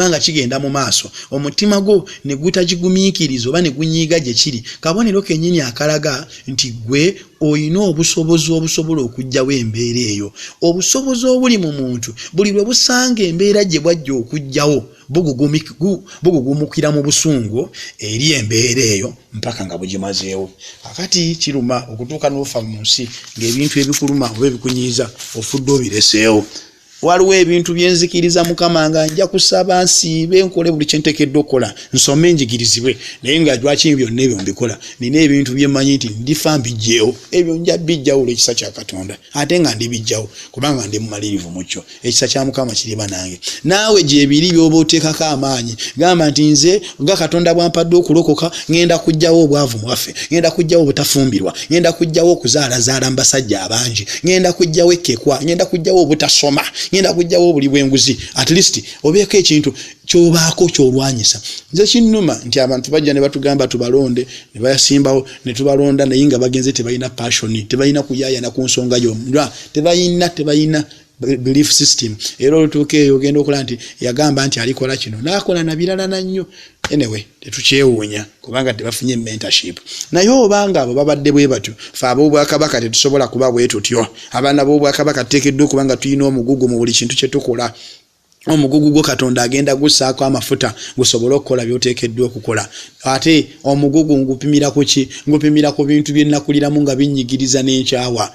nga kigenda mu maaso, omutima gwo ne gutagigumiikiriza oba ne gunyiiga gye kiri, kabonero kennyini akalaga nti gwe oyina obusobozi obusobola okujjawo embeera eyo. Obusobozi obuli mu muntu buli lwe busanga embeera gye bwajja okujjawo bugugumukira mu busungu eri embeera eyo mpaka nga bugimazeewo. Akati kiruma okutuuka n'ofa mu nsi ng'ebintu ebikuluma oba ebikunyiiza ofudde obireseewo. Waliwo ebintu byenzikiriza Mukama nga nja kusaba nsiibe nkole buli kye nteekeddwa okukola, nsome njigirizibwe, naye nga lwaki byonna ebyo mbikola? Nina ebintu bye mmanyi nti ndifa mbijjeewo, ebyo nja bijjawo olw'ekisa kya Katonda, ate nga ndibijjawo kubanga ndi mumalirivu mu kyo. Ekisa kya Mukama kiriba nange. Naawe gye biri by'oba oteekako amaanyi, gamba nti nze nga Katonda bwampadde okulokoka ngenda kuggyawo obwavu mu waffe, ngenda kuggyawo obutafumbirwa, ngenda kuggyawo okuzaalazaala mu basajja abangi, ngenda kuggyawo ekkekwa, ngenda kuggyawo obutasoma, ngenda kujjawo buli bwenguzi. At least obeeko ekintu kyobaako kyolwanyisa. Nze kinnuma nti abantu bajja ne batugamba tubalonde, ne bayasimbawo ne tubalonda, naye nga bagenze tebalina passion, tebalina kuyaayana ku nsonga yo, tebalina belief system era olutuuke eyo ogenda okola nti yagamba nti alikola kino n'akola na birala na nnyo. Anyway, tetukyewuunya kubanga tebafunye mentorship. Naye obanga abo babadde bwe batyo, fe ab'Obwakabaka tetusobola kuba bwe tutyo. Abaana b'Obwakabaka tuteekeddwa okubanga tulina omugugu mu buli kintu kye tukola. Omugugu gwo Katonda agenda gussaako amafuta gusobole okukola by'oteekeddwa okukola. Ate omugugu ngupimira ku ki? Ngupimira ku bintu bye nnakuliramu nga binnyigiriza n'enkyawa.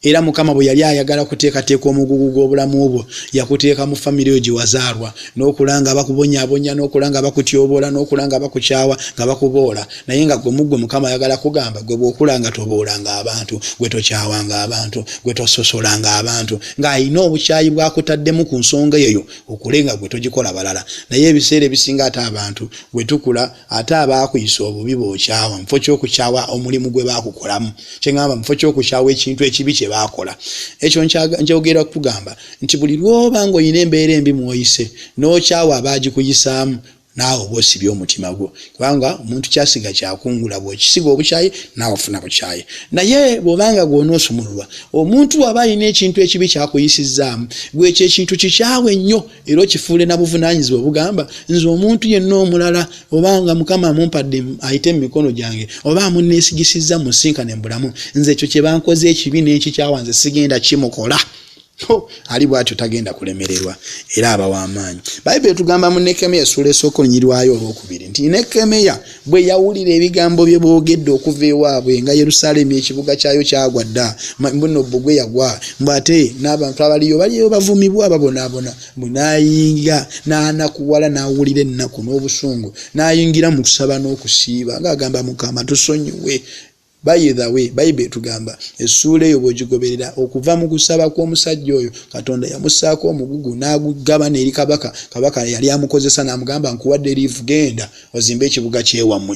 Era Mukama bwe yali ayagala kuteekateeka omugugu gw'obulamu obwo yakuteeka mu famire yo gye wazaalwa n'okulanga bakubonyaabonya n'okulanga bakutyoboola n'okulanga bakukyawa nga bakuboola. Naye nga gwe muggwe Mukama ayagala kugamba gwe bw'okulanga toboolanga abantu, gwe tokyawanga abantu, gwe tososolanga abantu, ng'ayina obukyayi bw'akutaddemu ku nsonga eyo okule nga gwe togikola balala. Naye ebiseera ebisinga ate abantu bwe tukula ate abaakuyisa obubi bw'okyawa mufo ky'okukyawa omulimu gwe baakukolamu. Kye ngamba mufo ky'okukyawa ekintu ekibi kye bakola. Ekyo njogera kugamba nti buli lwoba ng'olina embeera embi mw'oyise n'okyawa abaagikuyisaamu naawe oba osibye omutima gwo kubanga omuntu kyasiga kyakungula bw'okisiga obukyayi naawe ofuna bukyayi. Naye bw'obanga gw'onoosumululwa omuntu aba alina ekintu ekibi kyakuyisizaamu gwe ekyo ekintu kikyawe nnyo era okifuule na buvunaanyizibwa obugamba nze omuntu yenna omulala obanga Mukama amumpadde ayite mu mikono gyange oba amunneesigisizza musinkane mbulamu nze ekyo kye bankoze ekibi n'ekikyawa nze sigenda kimukola. Ali bwatyo tagenda kulemererwa era aba w'amaanyi. Bayibuli tugamba mu Nekemeya essula esooka olunyirwayo olwokubiri nti Nekemeya bwe yawulira ebigambo bye boogedde okuva ewaabwe nga Yerusaalemi ekibuga kyayo kyagwa dda mbuno bbugwe yagwa mbwate n'abantu abaliyo baliyo bavumibwa babonaabona bwe n'ayinga n'anakuwala n'awulira ennaku n'obusungu n'ayingira mu kusaba n'okusiiba ng'agamba Mukama tusonyiwe. By the way, Bayibuli tugamba essula eyo bw'ogigoberera okuva mu kusaba kw'omusajja oyo Katonda yamussaako omugugu n'agugabana eri kabaka. Kabaka yali amukozesa n'amugamba nkuwadde liifu genda ozimbe ekibuga ky'ewammwe.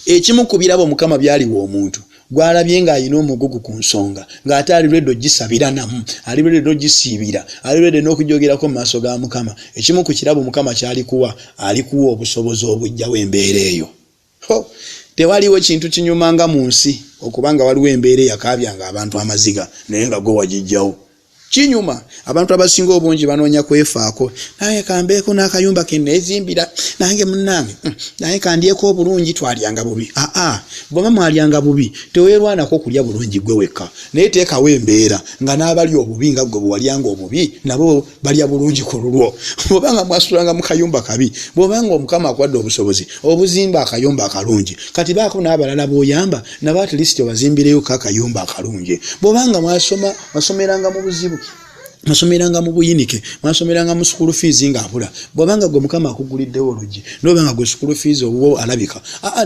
Ekimu ku birabo Mukama byaliwa omuntu gwalabye ng'ayina omugugu ku nsonga ng'ate ali lwedde ogisabira namu, ali lwedde ogisiibira, ali lwedde n'okugyogerako mu maaso ga Mukama. Ekimu ku kirabo Mukama kyalikuwa alikuwa obusobozi obujjawo embeera eyo. Tewaliwo kintu kinyumanga mu nsi okubanga waliwo embeera eyakaabyanga abantu amaziga naye nga gwe wagijjawo. Kinyuma abantu abasinga obungi banoonya kwefaako naye kambeeko n'akayumba ke neezimbira nange munnange naye kandyeko obulungi twalyanga bubi. Bw'oba mwalyanga bubi teweerwanako kulya bulungi gwe wekka naye teekawo embeera nga n'abali obubi nga gwe bwe walyanga obubi nabo balya bulungi ku lulwo. Bw'obanga mwasulanga mu kayumba kabi bw'obanga Omukama akwadde obusobozi obuzimba akayumba akalungi kati baako n'abalala b'oyamba nabo at least obazimbireyo akayumba akalungi. Bw'obanga mwasomeranga mu buzibu mwasomeranga mu buyinike mwasomeranga mu school fees ng'abula bw'obanga gwe Mukama akuguliddewo oluggi n'obanga gwe school fees obwo alabika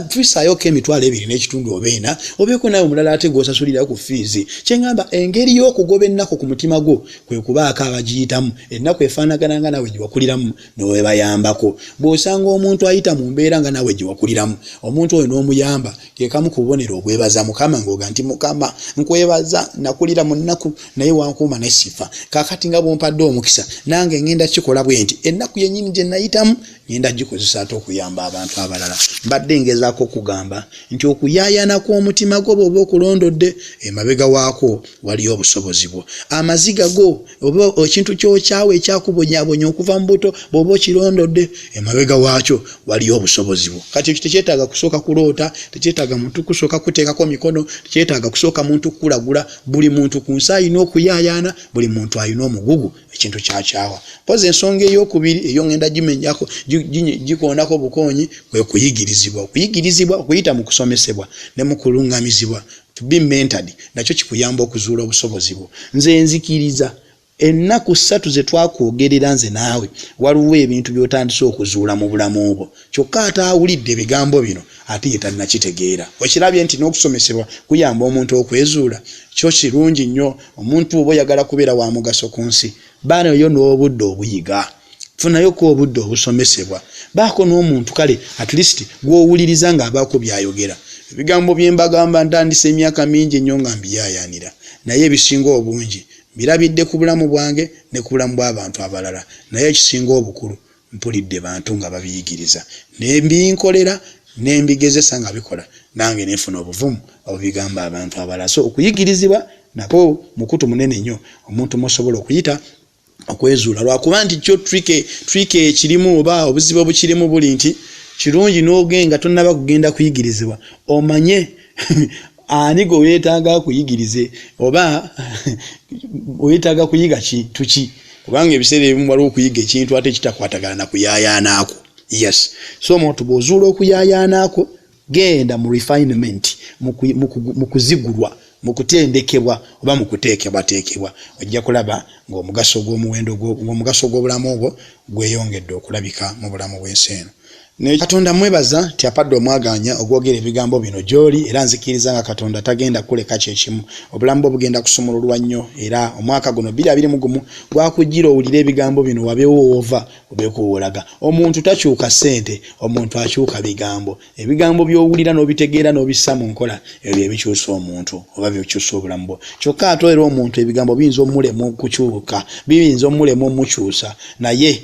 twisaayooko emitwalo 2.5 oba 4 obeeko nawe omulala ate gw'osasulira ku fees. Kye ngamba engeri y'okugoba ennaku ku mutima gwo kwe kubaako abagiyitamu ennaku efaanagana nga nawe gye wakuliramu n'owebayambako. Bw'osanga omuntu ayita mu mbeera nga nawe gye wakuliramu omuntu oyo n'omuyamba ke kamu ku bubonero obwebaza Mukama ng'oga nti Mukama nkwebaza nakulira mu nnaku naye wankuuma n'essifa kakati nga bw'ompadde omukisa nange ngenda kikola bwe nti ennaku yennyini gye nayitamu ngenda gikozesa ate okuyamba abantu abalala. Mbadde ngezaako okugamba nti okuyaayana kw'omutima gwo bw'oba okulondodde emabega waako waliyo obusobozi bwo. Amaziga go oba ekintu ky'okyawa ekyakubonyaabonya okuva mu buto bw'oba okirondodde emabega waakyo waliyo obusobozi bwo. Kati ekyo tekyetaaga kusooka kuloota, tekyetaaga muntu kusooka kuteekako mikono, tekyetaaga kusooka muntu kulagula. Buli muntu ku nsi alina okuyaayaana, buli muntu alina omugugu ekintu kyakyawa. Poza ensonga ey'okubiri eyo ngenda gimenyako gikoonako bukoonyi kwe kuyigirizibwa. Okuyigirizibwa okuyita mu kusomesebwa ne mu kulungamizibwa to be mentored nakyo kikuyamba okuzuula obusobozi bwo. Nze nzikiriza ennaku 3 ze twakwogerera nze naawe waliwo ebintu by'otandise okuzuula mu bulamu bwo kyokka ate awulidde ebigambo bino ate ye tannakitegeera. Okirabye nti n'okusomesebwa kuyamba omuntu okwezuula kyo kirungi nnyo. Omuntu oba oyagala kubeera wa mugaso ku nsi baanayo n'obudde obuyiga funayo ko obudde obusomesebwa baako n'omuntu kale at least gw'owuliriza ng'abaako byayogera. Ebigambo bye mbagamba ntandise emyaka mingi ennyo nga mbiyaayaanira naye ebisinga obungi birabidde ku bulamu bwange ne ku bulamu bw'abantu abalala naye ekisinga obukulu mpulidde bantu nga babiyigiriza ne mbinkolera ne mbigezesa nga bikola nange nefuna obuvumu obigamba abantu abalala. So okuyigirizibwa nako mukutu munene nnyo omuntu mosobola okuyita okwezuula lwakuba nti kyo trick ekirimu oba obuzibu obukirimu buli nti kirungi n'ogenga tonnaba kugenda kuyigirizibwa omanye ani go weetaaga kuyigirize oba weetaaga kuyiga tuki kubanga ebiseera ebimu waliwo okuyiga ekintu ate kitakwatagana na kuyaayaanaako. Yes, so omuntu bw'ozuula okuyaayaanaako genda mu refinement mu kuzigulwa mu kutendekebwa oba mu kuteekebwateekebwa ojja kulaba ng'omugaso gw'obulamu obwo gweyongedde okulabika mu bulamu bw'ensi eno. Katonda mwebaza tiapadde omwaganya ogwogera ebigambo bino gy'oli era nzikiriza nga Katonda tagenda kuleka kyekimu obulamu bwo bugenda kusumululwa nnyo era omwaka guno 2021 gwakujjira owulira ebigambo bino wabeewo ova obeekuwolaga. Omuntu takyuka ssente, omuntu akyuka bigambo. Ebigambo by'owulira n'obitegeera n'obissa mu nkola ebyo ebikyusa omuntu oba bikyusa obulamu bwo. Kyokka ate era omuntu ebigambo biyinza omulemu okukyuka, biyinza omulemu omukyusa naye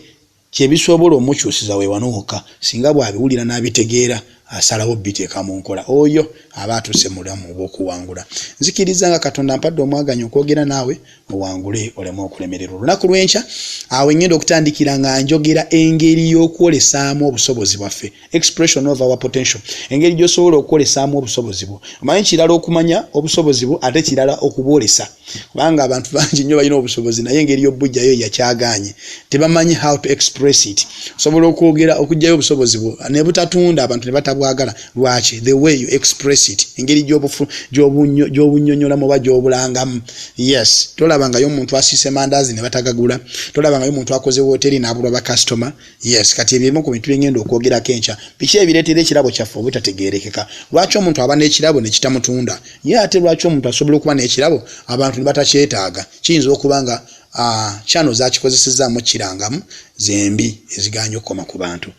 kyebisobola omukyusiza weewanuuka singa bw'abiwulira n'abitegeera asalawo biteeka mu nkola oyo aba atuuse mu bulamu obw'okuwangula. Nzikiriza nga Katonda ampadde omwaganya okwogera naawe muwangule oleme okulemererwa. Olunaku lw'enkya awo ngenda okutandikira nga njogera engeri y'okwolesaamu obusobozi bwaffe, expression of our potential, engeri gy'osobola okwolesaamu obusobozi bwo. Omanyi kirala okumanya obusobozi bwo ate kirala okubwolesa kubanga abantu bangi nnyo balina obusobozi naye engeri y'obbujjayo yakyagaanye tebamanyi how to express it. Osobola okwogera okugjayo obusobozi bwo ne butatunda abantu ne batabwagala lwaki the way you express it, engeri gy'obunnyonnyolamu oba gy'obulangamu. Yes, tolabangayo omuntu asiise mandaazi ne batagagula, tolabangayo omuntu akoze wooteri n'abulwa bakasitoma. Yes, kati ebimu ku bintu byengenda okwogerako enkya biki ebireetera ekirabo kyaffe obutategeerekeka. Lwaki omuntu aba n'ekirabo ne kitamutunda ye ate lwaki omuntu asobola okuba n'ekirabo abantu ne batakyetaaga? Kiyinza okuba nga channel zakikozesezaamu kirangamu zembi eziganya okukoma ku bantu.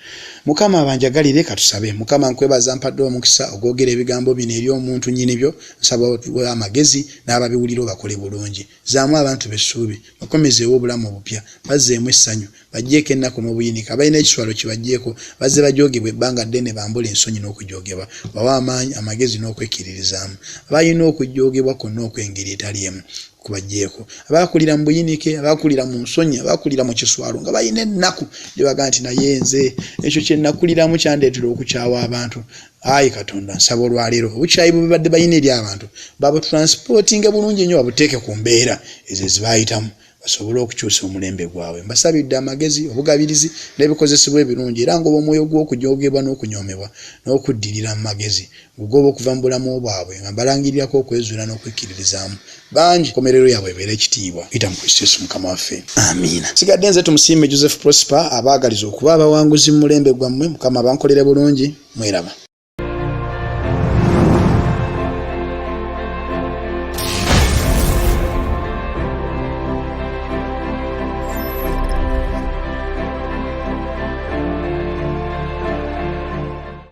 Mukama abanjagalire katusabe. Mukama nkwebaza mpadde omukisa ogwogera ebigambo bino eri omuntu nnyini byo, nsaba amagezi n'ababiwulira bakole bulungi. Zaamu abantu b'essuubi bakomezeewo obulamu obupya, bazzeemu essanyu, baggyeko ennaku n'obuyinika, balina ekiswalo kibaggyeko, bazze bajogebwa ebbanga ddene bambula ensonyi n'okujogebwa, bawa amaanyi amagezi n'okwekkiririzaamu, balina okujogebwa kwonna okw'engeri etali emu kubaggyeko, abakulira mu buyinike, abakulira mu nsonyi, abakulira mu kiswalo nga balina ennaku gye baga nti naye nze ekyo kye nakuliramu kyandeetera okukyawa abantu. Ayi Katonda nsaba olwaleero obukyayi bwe babadde balina eri abantu babutransportinge bulungi nnyo babuteeke ku mbeera ezo ezibayitamu basobole okukyusa omulembe gwabwe. Mbasabidde amagezi, obugabirizi n'ebikozesebwa ebirungi era ng'oba omwoyo gw'okujogebwa n'okunyomebwa n'okuddirira mu magezi gugoba okuva mu bulamu bwabwe nga balangirirako okwezuula n'okwekkiririzaamu. Bangi komerero yaabwe ebeera ekitiibwa yita mu Kristo Yesu Mukama waffe. Amiina. Sigadde nze tumusiime Joseph Prosper abaagaliza okuba abawanguzi mu mulembe gwammwe. Mukama abankolere bulungi. Mweraba.